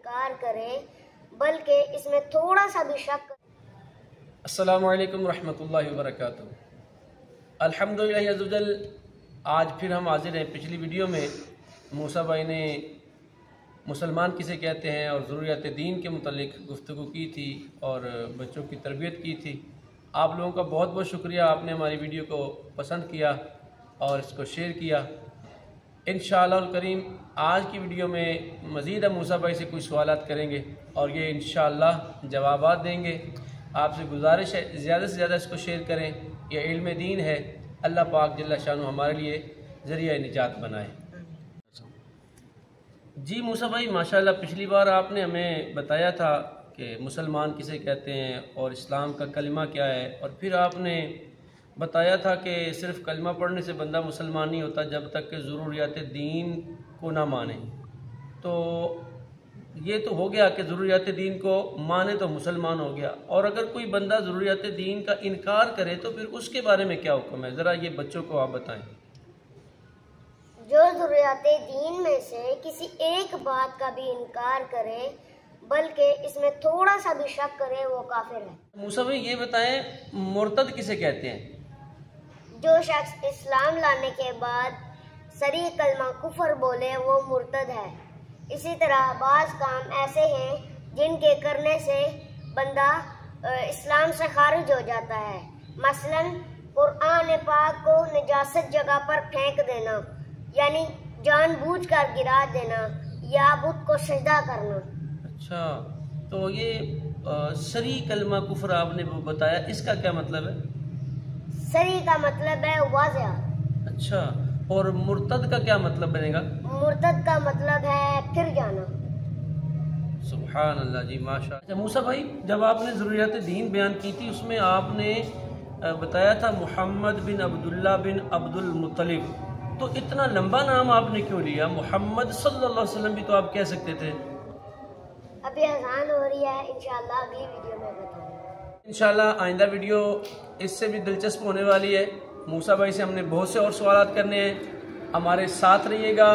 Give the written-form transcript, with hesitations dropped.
इनकार करे बल्कि इसमें थोड़ा सा भी शक करे। अस्सलामु अलैकुम रहमतुल्लाहि व बरकातुहू। अल्हम्दुलिल्लाह अज़्ज़वजल, आज फिर हम हाजिर हैं। पिछली वीडियो में मूसा भाई ने मुसलमान किसे कहते हैं और ज़रूरियात दीन के मुतालिक गुफ्तगू की थी और बच्चों की तरबियत की थी। आप लोगों का बहुत बहुत शुक्रिया, आपने हमारी वीडियो को पसंद किया और इसको शेयर किया। इंशाअल्लाह करीम आज की वीडियो में मज़ीद हम मूसा भाई से कुछ सवालात करेंगे और ये इंशाअल्लाह जवाबात देंगे। आपसे गुजारिश है ज़्यादा से ज़्यादा इसको शेयर करें। यह इल्म दीन है। अल्लाह पाक जल्ला शानु हमारे लिए ज़रिया निजात बनाए। जी मूसा भाई, माशाल्लाह पिछली बार आपने हमें बताया था कि मुसलमान किसे कहते हैं और इस्लाम का कलिमा क्या है, और फिर आपने बताया था कि सिर्फ़ कलिमा पढ़ने से बंदा मुसलमान नहीं होता जब तक कि ज़रूरियात दीन को ना माने। तो ये तो हो गया कि ज़रूरियात दीन को माने तो मुसलमान हो गया, और अगर कोई बंदा ज़रूरियात दीन का इनकार करे तो फिर उसके बारे में क्या हुक्म है, ज़रा ये बच्चों को आप बताएं। जो ज़रूरियात दीन में से किसी एक बात का भी इनकार करे बल्कि इसमें थोड़ा सा भी शक करे वो काफिर है। मूसा भाई ये बताएं, मुर्तद किसे कहते हैं? जो शख्स इस्लाम लाने के बाद सरी कलमा कुफर बोले वो मुर्तद है। इसी तरह बाज़ काम ऐसे हैं जिनके करने से बंदा इस्लाम से खारिज हो जाता है। मसलन कुरान पाक को निजासत जगह पर फेंक देना, यानी जानबूझकर गिरा देना या बुत को सजदा करना। अच्छा, तो ये सरी कलमा कुफर आपने वो बताया, इसका क्या मतलब है? सरी का मतलब है वाज़िया। अच्छा, और मुर्तद का क्या मतलब बनेगा? मुर्तद का मतलब है फिर जाना। सुभान अल्लाह जी, माशा। अच्छा मूसा भाई, जब आपने ज़रूरियात दीन बयान की थी उसमें आपने बताया था मोहम्मद बिन अब्दुल्ला बिन अब्दुल मुत्तलिब, तो इतना लंबा नाम आपने क्यों लिया? मोहम्मद सल्लल्लाहु अलैहि वसल्लम भी तो आप कह सकते थे। अभी अज़ान हो रही है, इंशाअल्लाह अगली वीडियो में बताऊंगा। इंशाअल्लाह आइंदा वीडियो इससे भी दिलचस्प होने वाली है। मूसा भाई से हमने बहुत से और सवालात करने हैं, हमारे साथ रहिएगा।